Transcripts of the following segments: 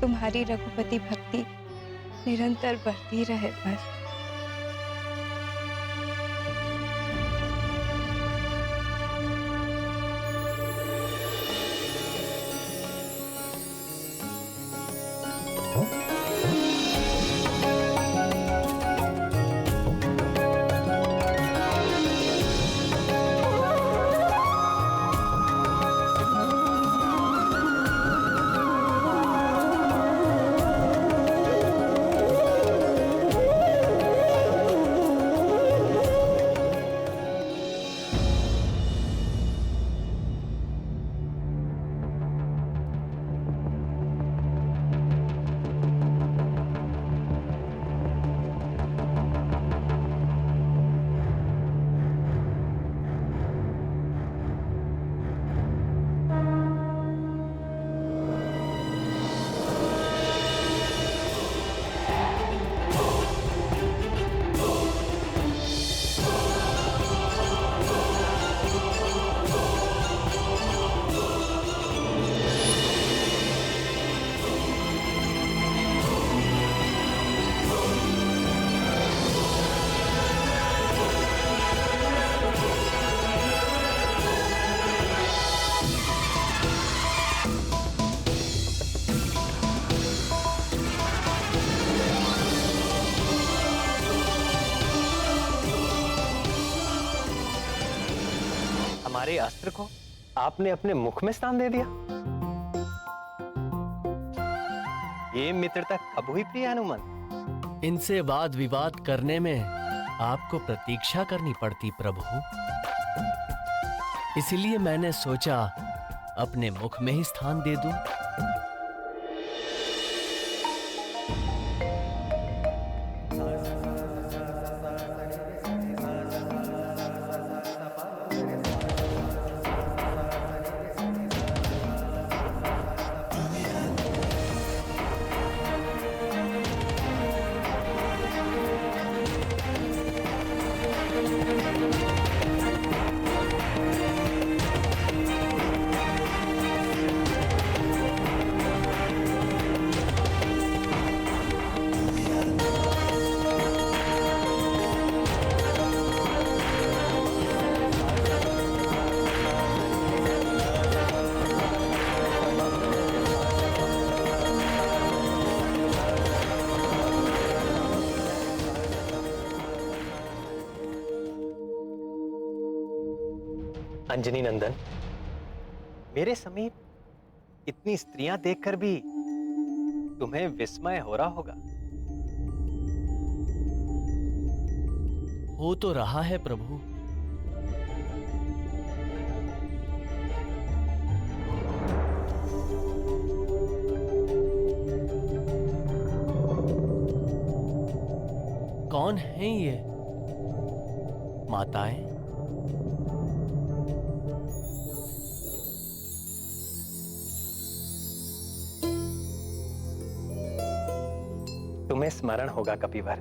तुम्हारी रघुपति भक्ति निरंतर बढ़ती रहे बस। हमारे अस्त्र को आपने अपने मुख में स्थान दे दिया। ये मित्रता कब हुई प्रिय हनुमान? इनसे वाद विवाद करने में आपको प्रतीक्षा करनी पड़ती प्रभु, इसलिए मैंने सोचा अपने मुख में ही स्थान दे दूं। अंजनी नंदन, मेरे समीप इतनी स्त्रियां देखकर भी तुम्हें विस्मय हो रहा होगा। हो तो रहा है प्रभु। कौन हैं ये माताएं? तुम्हें स्मरण होगा कपिवर,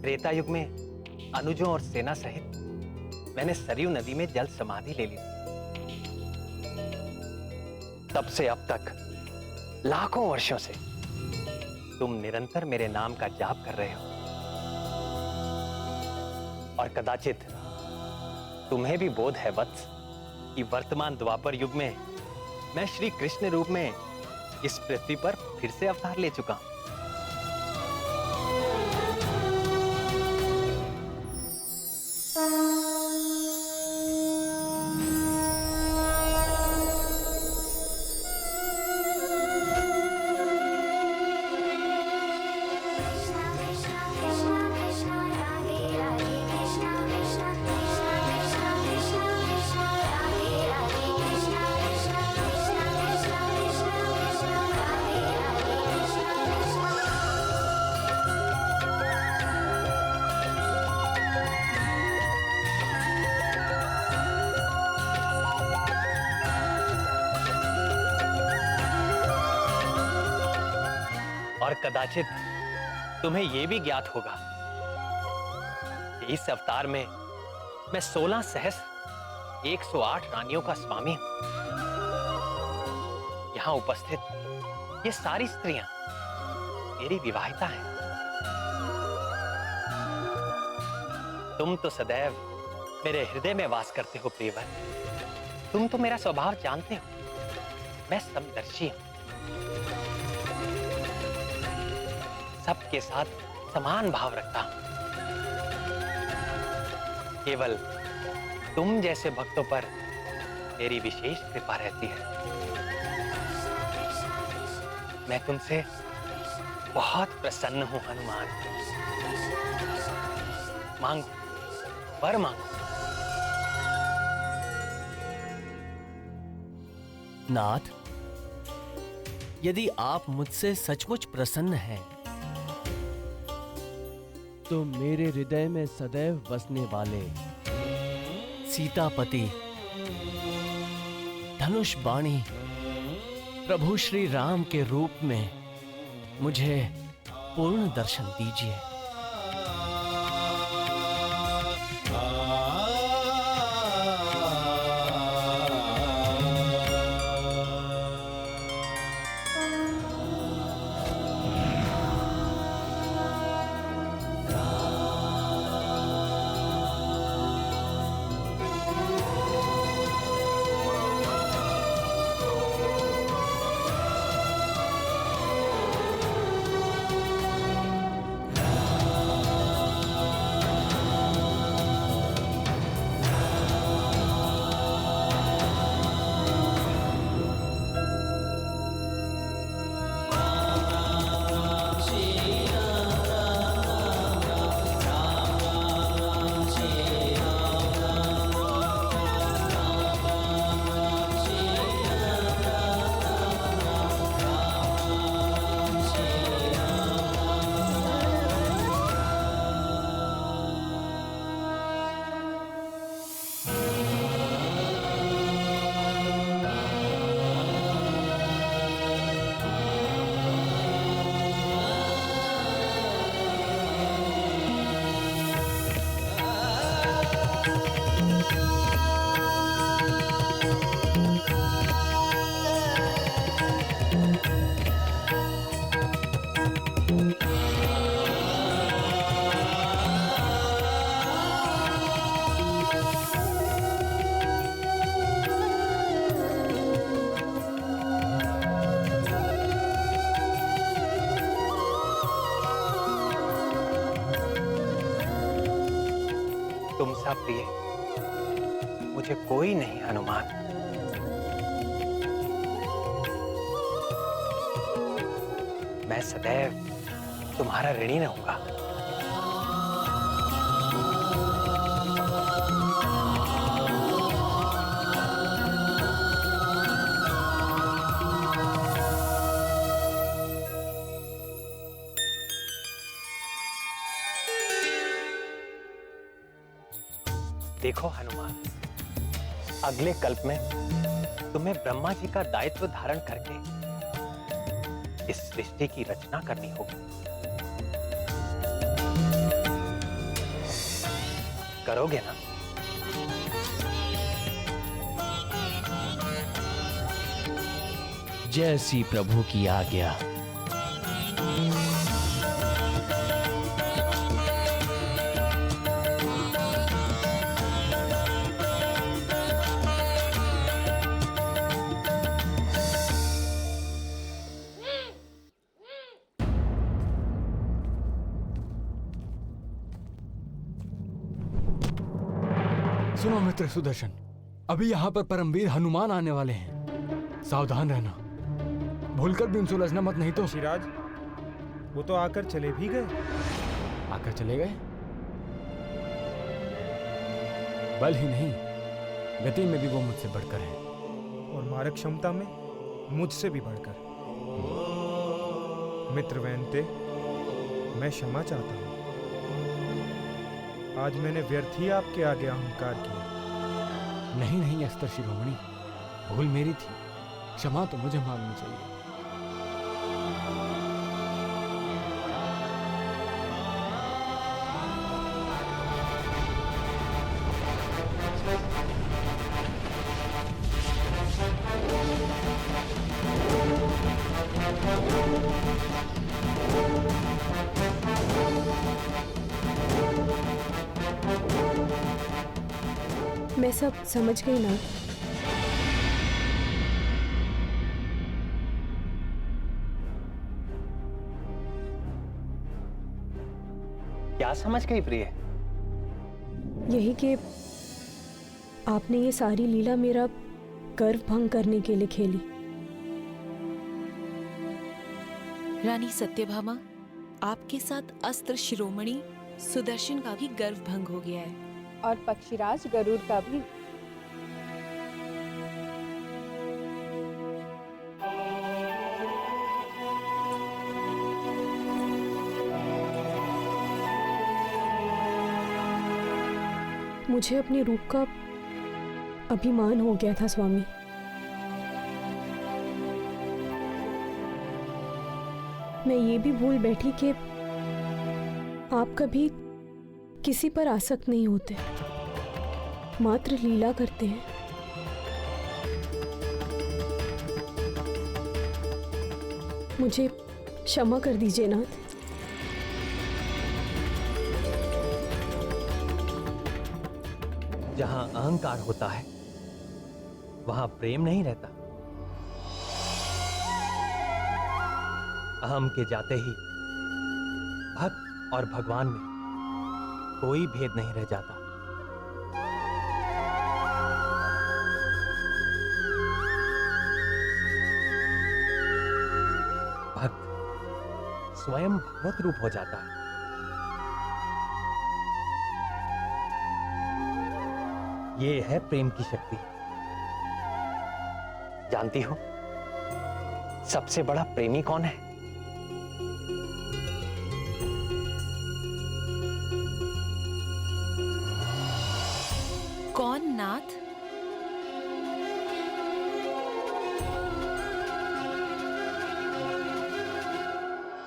त्रेता युग में अनुजों और सेना सहित मैंने सरयू नदी में जल समाधि ले ली थी। तब से अब तक लाखों वर्षों से तुम निरंतर मेरे नाम का जाप कर रहे हो, और कदाचित तुम्हें भी बोध है वत्स कि वर्तमान द्वापर युग में मैं श्री कृष्ण रूप में इस पृथ्वी पर फिर से अवतार ले चुका हूं। और कदाचित तुम्हें यह भी ज्ञात होगा कि इस अवतार में मैं 16 सहस्र 108 रानियों का स्वामी हूं। यहां उपस्थित ये सारी स्त्रियां मेरी विवाहिता हैं। तुम तो सदैव मेरे हृदय में वास करते हो प्रियवर। तुम तो मेरा स्वभाव जानते हो, मैं समदर्शी हूं, सबके साथ समान भाव रखता हूं। केवल तुम जैसे भक्तों पर मेरी विशेष कृपा रहती है। मैं तुमसे बहुत प्रसन्न हूं हनुमान। मांगो, वर मांगो। नाथ, यदि आप मुझसे सचमुच प्रसन्न हैं, तो मेरे हृदय में सदैव बसने वाले सीतापति, धनुष बाणी प्रभु श्री राम के रूप में मुझे पूर्ण दर्शन दीजिए। तुमसा प्रिय मुझे कोई नहीं हनुमान। मैं सदैव तुम्हारा ऋणी रहूंगा। देखो हनुमान, अगले कल्प में तुम्हें ब्रह्मा जी का दायित्व धारण करके इस सृष्टि की रचना करनी होगी। करोगे ना? जैसी प्रभु की आज्ञा। सुनो मित्र सुदर्शन, अभी यहाँ पर परमवीर हनुमान आने वाले हैं। सावधान रहना, भूलकर भी उनसे उलझना मत, नहीं तो। ऋषिराज, वो तो आकर चले भी गए। आकर चले गए? बल ही नहीं, गति में भी वो मुझसे बढ़कर है, और मारक क्षमता में मुझसे भी बढ़कर। मित्र वैनते, मैं क्षमा चाहता हूँ। आज मैंने व्यर्थ ही आपके आगे अहंकार किया। नहीं नहीं अस्त्र शिरोमणि, भूल मेरी थी, क्षमा तो मुझे मांगनी चाहिए। मैं सब समझ गई ना। क्या समझ गई प्रिय? यही कि आपने ये सारी लीला मेरा गर्व भंग करने के लिए खेली। रानी सत्यभामा, आपके साथ अस्त्र शिरोमणि सुदर्शन का भी गर्व भंग हो गया है। और पक्षीराज गरुड़ का भी। मुझे अपने रूप का अभिमान हो गया था स्वामी। मैं ये भी भूल बैठी कि आप कभी किसी पर आसक्त नहीं होते, मात्र लीला करते हैं। मुझे क्षमा कर दीजिए नाथ। जहां अहंकार होता है वहां प्रेम नहीं रहता। अहम के जाते ही भक्त और भगवान में कोई भेद नहीं रह जाता। भक्त स्वयं भगवत रूप हो जाता है। ये है प्रेम की शक्ति। जानती हो सबसे बड़ा प्रेमी कौन है? कौन नाथ?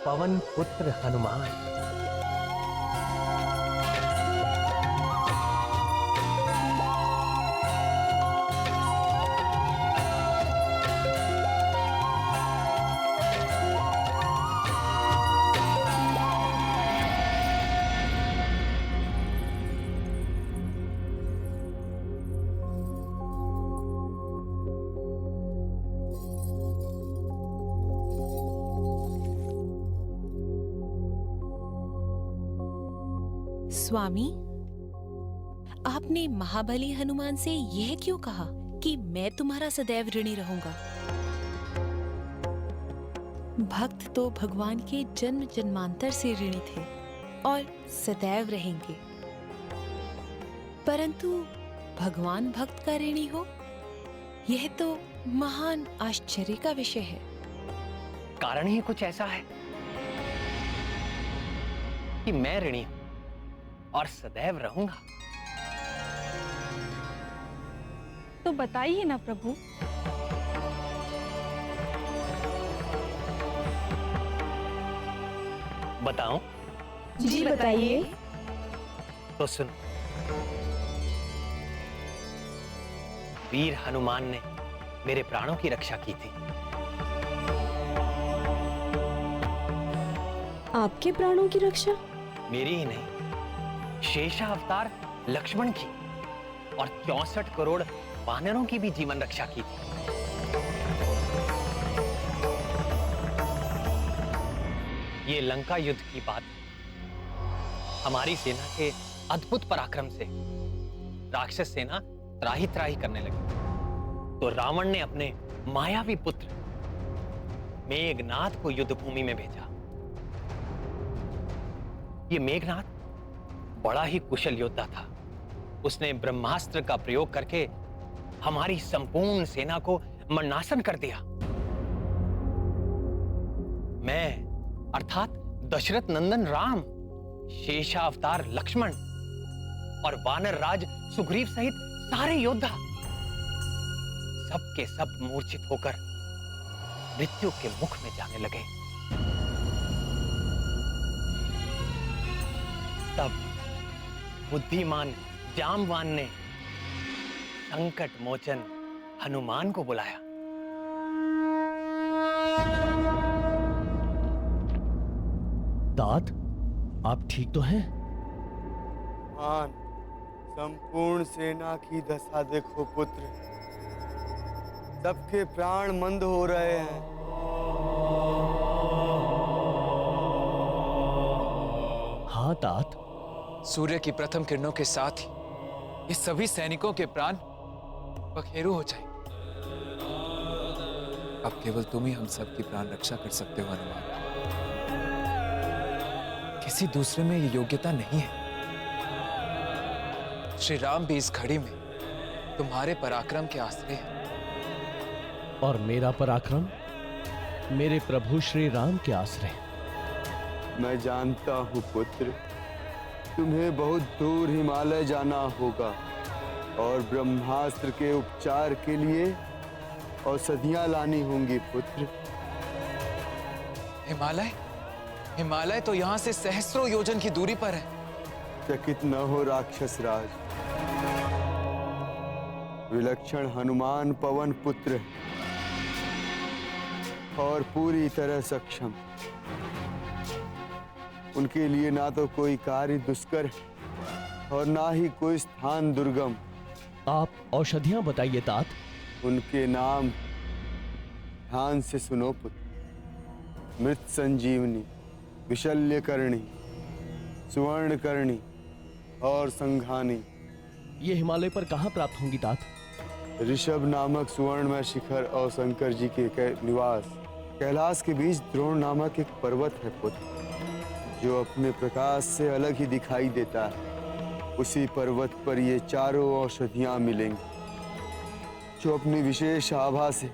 पवन पुत्र हनुमान। स्वामी, आपने महाबली हनुमान से यह क्यों कहा कि मैं तुम्हारा सदैव ऋणी रहूंगा? भक्त तो भगवान के जन्म जन्मांतर से ऋणी थे और सदैव रहेंगे, परंतु भगवान भक्त का ऋणी हो, यह तो महान आश्चर्य का विषय है। कारण ही कुछ ऐसा है कि मैं ऋणी हूं और सदैव रहूंगा। तो बताइए ना प्रभु। बताऊं? जी बताइए। तो सुनो। वीर हनुमान ने मेरे प्राणों की रक्षा की थी। आपके प्राणों की रक्षा? मेरी ही नहीं, शेषावतार लक्ष्मण की और 64 करोड़ वानरों की भी जीवन रक्षा की थी। ये लंका युद्ध की बात है। हमारी सेना के अद्भुत पराक्रम से राक्षस सेना त्राही त्राही करने लगी, तो रावण ने अपने मायावी पुत्र मेघनाथ को युद्ध भूमि में भेजा। ये मेघनाथ बड़ा ही कुशल योद्धा था। उसने ब्रह्मास्त्र का प्रयोग करके हमारी संपूर्ण सेना को मरणासन कर दिया। मैं अर्थात दशरथ नंदन राम, शेषावतार लक्ष्मण और वानर राज सुग्रीव सहित सारे योद्धा सब के सब मूर्छित होकर मृत्यु के मुख में जाने लगे। तब बुद्धिमान जामवान ने संकट मोचन हनुमान को बुलाया। तात, आप ठीक तो हैं? मान, संपूर्ण सेना की दशा देखो पुत्र, सबके प्राण मंद हो रहे हैं। हाँ तात, सूर्य की प्रथम किरणों के साथ ही ये सभी सैनिकों के प्राण पखेरु हो जाए। अब केवल तुम ही हम सब की प्राण रक्षा कर सकते हो हनुमान। किसी दूसरे में ये योग्यता नहीं है। श्री राम भी इस घड़ी में तुम्हारे पराक्रम के आश्रय हैं। और मेरा पराक्रम मेरे प्रभु श्री राम के आश्रय। मैं जानता हूँ पुत्र, तुम्हें बहुत दूर हिमालय जाना होगा और ब्रह्मास्त्र के उपचार के लिए औषधियां लानी होंगी पुत्र। हिमालय? हिमालय तो यहाँ से सहस्रों योजन की दूरी पर है। चकित न हो राक्षस राज, विलक्षण हनुमान पवन पुत्र और पूरी तरह सक्षम। उनके लिए ना तो कोई कार्य दुष्कर और ना ही कोई स्थान दुर्गम। आप औषधियां बताइए तात। उनके नाम ध्यान से सुनो पुत्र। मृत संजीवनी, विशल्यकर्णी, सुवर्णकर्णी और संघानी। ये हिमालय पर कहाँ प्राप्त होंगी तात? ऋषभ नामक सुवर्णमय शिखर और शंकर जी के निवास कैलाश के बीच द्रोण नामक एक पर्वत है पुत्र, जो अपने प्रकाश से अलग ही दिखाई देता है। उसी पर्वत पर ये चारों औषधियां मिलेंगी, जो अपनी विशेष आभा से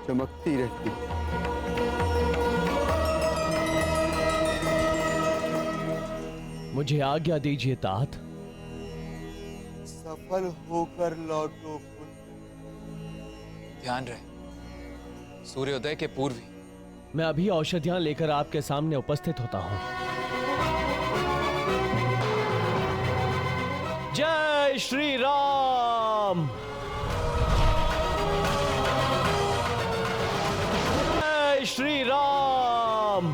चमकती रहती है। मुझे आज्ञा दीजिए तात। सफल होकर लौटो पुत्र। ध्यान रहे, सूर्योदय के पूर्व ही। मैं अभी औषधियां लेकर आपके सामने उपस्थित होता हूं। जय श्री राम। जय श्री राम।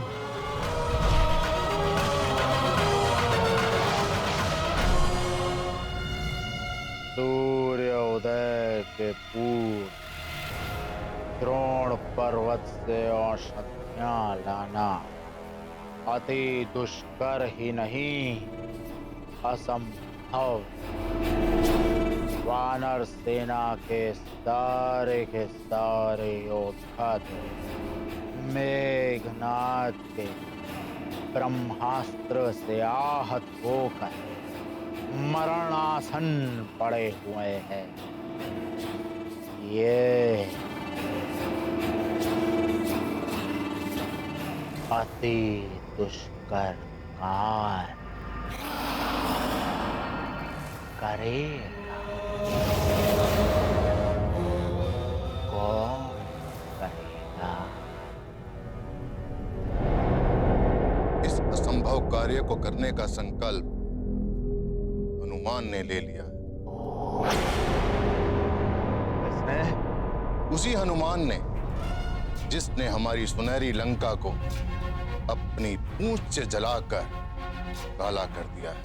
सूर्योदय के पूर्व द्रोण पर्वत से औषधियां लाना अति दुष्कर ही नहीं, असंभव। वानर सेना के सारे योद्धा मेघनाद के ब्रह्मास्त्र से आहत होकर मरणासन पड़े हुए हैं। ये अति दुष्कर कार्य करेगा। कौन करेगा? इस असंभव कार्य को करने का संकल्प हनुमान ने ले लिया। किसने? उसी हनुमान ने जिसने हमारी सुनहरी लंका को अपनी पूंछ से जलाकर काला कर दिया है।